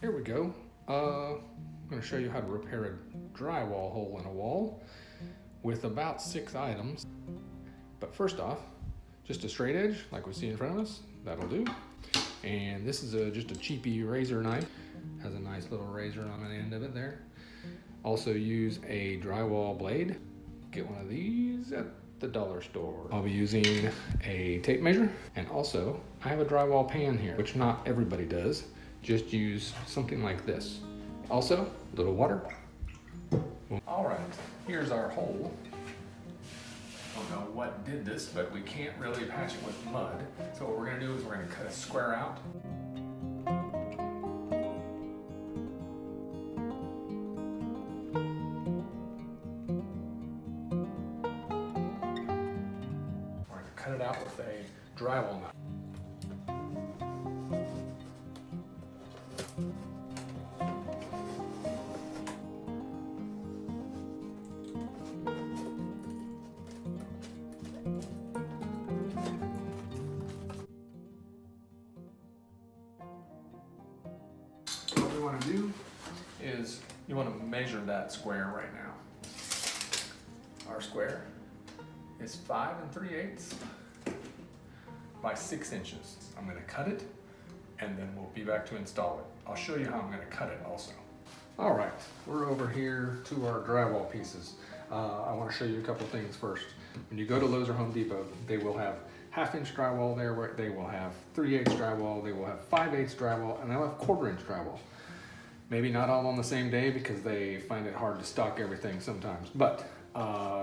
Here we go. I'm going to show you how to repair a drywall hole in a wall with about 6 items. But first off, just a straight edge like we see in front of us, that'll do. And this is just a cheapy razor knife. Has a nice little razor on the end of it there. Also use a drywall blade. Get one of these at the dollar store. I'll be using a tape measure, and also I have a drywall pan here, which not everybody does. Just use something like this. Also, a little water. All right, here's our hole. I don't know what did this, but we can't really patch it with mud. So what we're gonna do is we're gonna cut a square out. We're gonna cut it out with a drywall knife. What we want to do is you want to measure that square right now. Our square is 5 3/8 by 6 inches. I'm going to cut it and then we'll be back to install it. I'll show you how I'm going to cut it also. All right, we're over here to our drywall pieces. I want to show you a couple things first. When you go to Lowe's or Home Depot, they will have 1/2 inch drywall there, where they will have 3/8 drywall, they will have 5/8 drywall, and they'll have 1/4 inch drywall. Maybe not all on the same day because they find it hard to stock everything sometimes, but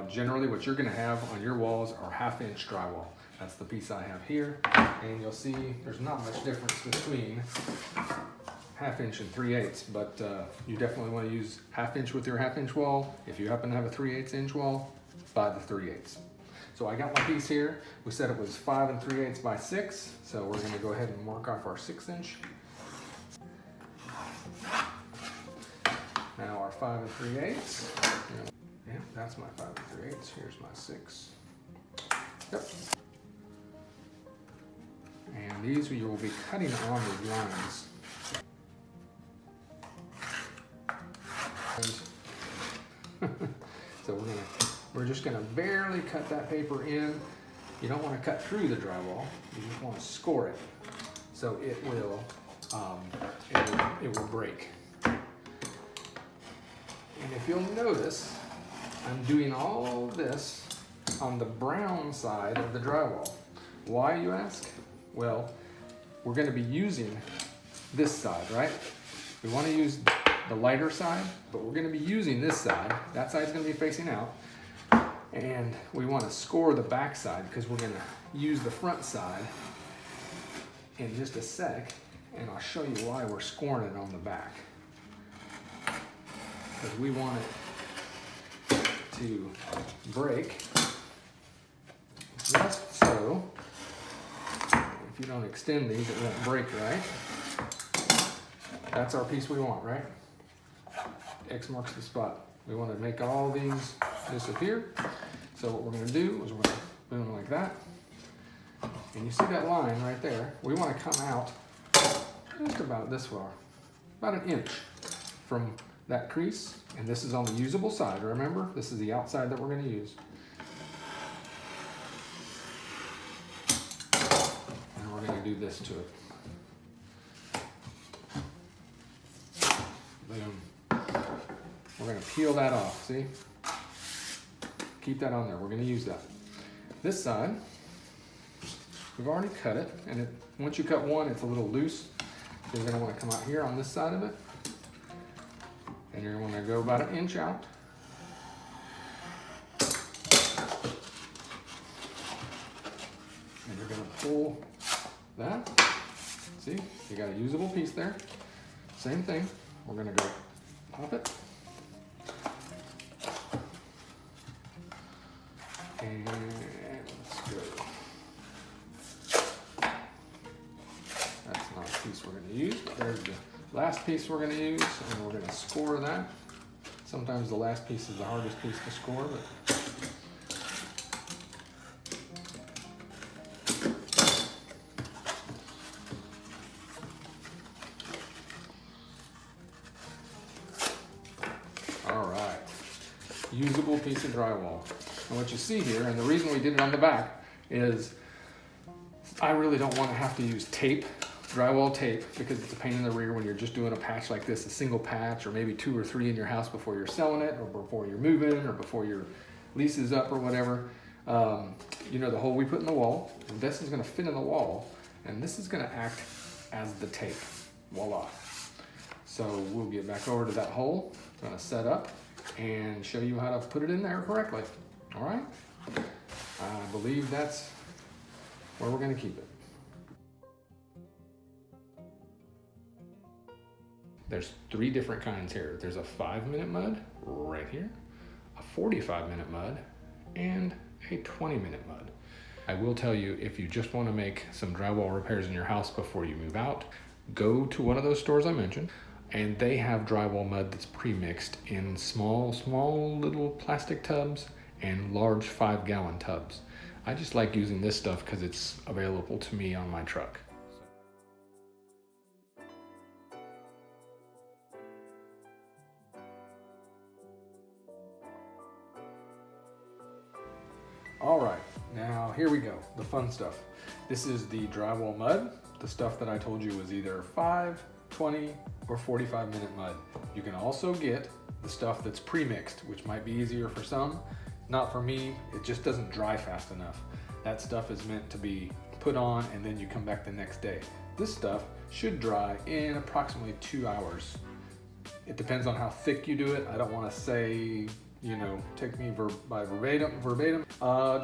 generally what you're gonna have on your walls are 1/2 inch drywall. That's the piece I have here, and you'll see there's not much difference between 1/2 inch and 3/8, but you definitely want to use 1/2 inch with your 1/2 inch wall. If you happen to have a 3/8 inch wall, buy the 3/8. So I got my piece here. We said it was 5 3/8 by 6, so we're going to go ahead and mark off our 6 inch. Now our 5 3/8. Yeah, that's my 5 3/8. Here's my 6. Yep. And these you will be cutting on the lines. So we're just gonna barely cut that paper in. You don't want to cut through the drywall. You just want to score it, so it will break. And if you'll notice, I'm doing all this on the brown side of the drywall. Why, you ask? Well, we're going to be using this side, right? We want to use the lighter side, but we're going to be using this side. That side's going to be facing out. And we want to score the back side because we're going to use the front side in just a sec. And I'll show you why we're scoring it on the back. Because we want it to break just so. If you don't extend these, it won't break, right? That's our piece we want, right? X marks the spot. We want to make all these disappear. So what we're going to do is we're going to boom like that. And you see that line right there? We want to come out just about this far, about 1 inch from that crease. And this is on the usable side, remember? This is the outside that we're going to use. And we're going to do this to it. Boom. We're going to peel that off, see? Keep that on there. We're going to use that. This side, we've already cut it, and once you cut one, it's a little loose. So you're going to want to come out here on this side of it, and you're going to go about 1 inch out. And you're going to pull that. See, you got a usable piece there. Same thing. We're going to go pop it. And let's go. That's not the piece we're going to use, but there's the last piece we're going to use, and we're going to score that. Sometimes the last piece is the hardest piece to score, but usable piece of drywall. And what you see here, and the reason we did it on the back, is I really don't want to have to use tape, drywall tape, because it's a pain in the rear when you're just doing a patch like this, a single patch, or maybe 2 or 3 in your house before you're selling it, or before you're moving, or before your lease is up, or whatever. You know, the hole we put in the wall, and this is going to fit in the wall, and this is going to act as the tape. Voila. So we'll get back over to that hole. I'm going to set up and show you how to put it in there correctly. All right? I believe that's where we're going to keep it. There's 3 different kinds here. There's a 5-minute mud right here, a 45-minute mud, and a 20-minute mud. I will tell you, if you just want to make some drywall repairs in your house before you move out, go to one of those stores I mentioned, and they have drywall mud that's pre-mixed in small little plastic tubs and large 5-gallon tubs. I just like using this stuff because it's available to me on my truck. All right, now here we go, the fun stuff. This is the drywall mud, the stuff that I told you was either 5, 20, or 45-minute mud. You can also get the stuff that's pre-mixed, which might be easier for some. Not for me, it just doesn't dry fast enough. That stuff is meant to be put on and then you come back the next day. This stuff should dry in approximately 2 hours. It depends on how thick you do it. I don't want to say, you know, take me by verbatim.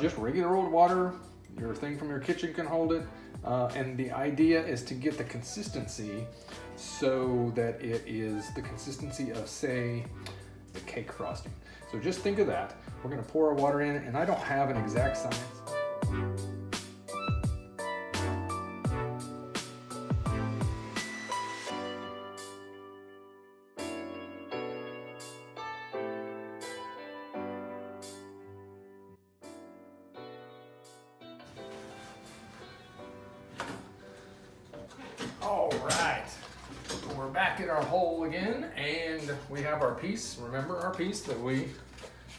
Just regular old water, your thing from your kitchen can hold it. And the idea is to get the consistency so that it is the consistency of, say, the cake frosting. So just think of that. We're gonna pour our water in, and I don't have an exact science. All right, we're back at our hole again, and we have our piece. Remember our piece that we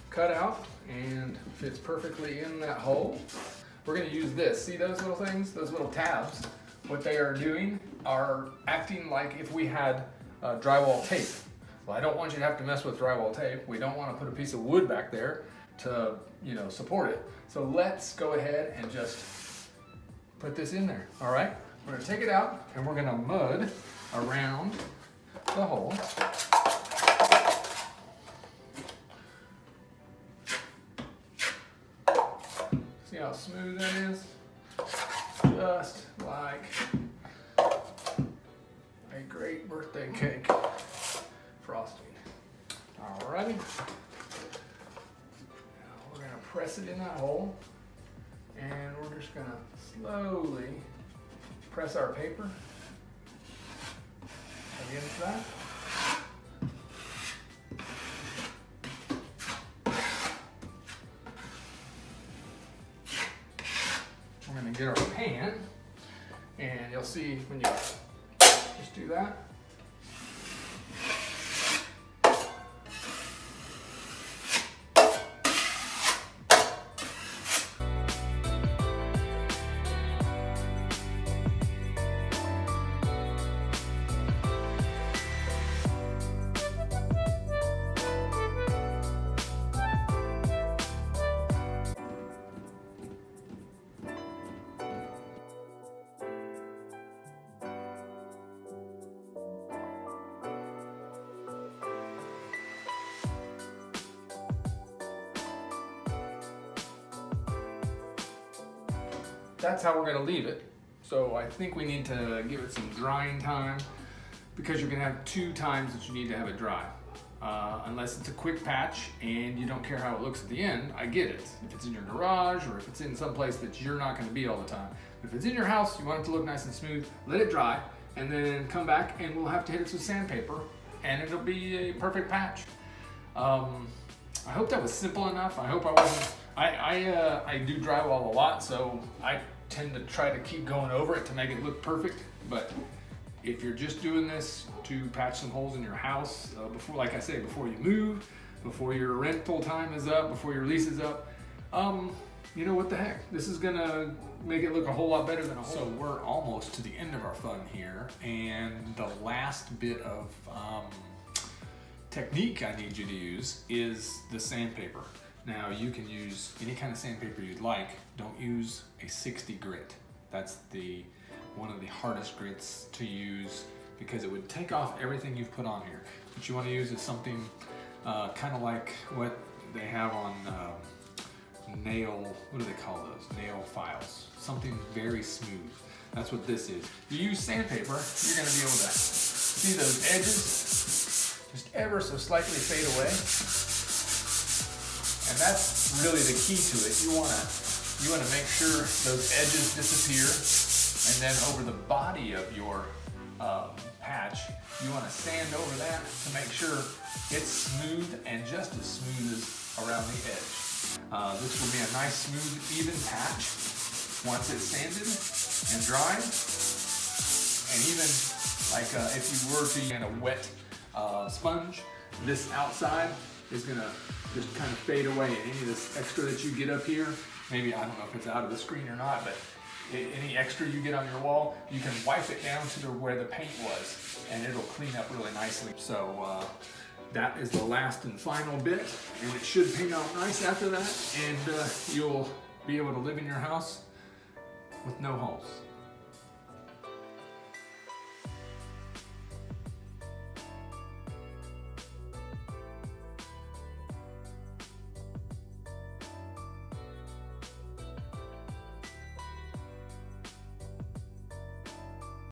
cut out and fits perfectly in that hole. We're gonna use this. See those little things, those little tabs? What they are doing are acting like if we had drywall tape. Well, I don't want you to have to mess with drywall tape. We don't want to put a piece of wood back there to, you know, support it. So let's go ahead and just put this in there, all right? We're gonna take it out and we're gonna mud around the hole. See how smooth that is? Just like a great birthday cake frosting. Alrighty. Now we're gonna press it in that hole, and we're just gonna slowly press our paper against that. We're going to get our pan, and you'll see when you just do that. That's how we're gonna leave it. So I think we need to give it some drying time, because you're gonna have 2 times that you need to have it dry. Unless it's a quick patch and you don't care how it looks at the end, I get it. If it's in your garage or if it's in some place that you're not gonna be all the time. If it's in your house, you want it to look nice and smooth, let it dry, and then come back and we'll have to hit it with sandpaper and it'll be a perfect patch. I hope that was simple enough. I hope I wasn't, I do drywall a lot, so I tend to try to keep going over it to make it look perfect. But if you're just doing this to patch some holes in your house, before, like I say, before you move, before your rental time is up, before your lease is up, you know what the heck? This is gonna make it look a whole lot better than a whole. So we're almost to the end of our fun here, and the last bit of technique I need you to use is the sandpaper. Now you can use any kind of sandpaper you'd like. Don't use a 60 grit. That's one of the hardest grits to use because it would take off everything you've put on here. What you want to use is something kind of like what they have on what do they call those? Nail files. Something very smooth. That's what this is. If you use sandpaper, you're going to be able to see those edges just ever so slightly fade away. And that's really the key to it. You want to make sure those edges disappear, and then over the body of your patch, you want to sand over that to make sure it's smooth and just as smooth as around the edge. This will be a nice, smooth, even patch once it's sanded and dried. And even like if you were to use a wet sponge, this outside is gonna just kind of fade away. And any of this extra that you get up here, maybe, I don't know if it's out of the screen or not, but any extra you get on your wall, you can wipe it down to where the paint was, and it'll clean up really nicely. So that is the last and final bit, and it should paint out nice after that, and you'll be able to live in your house with no holes.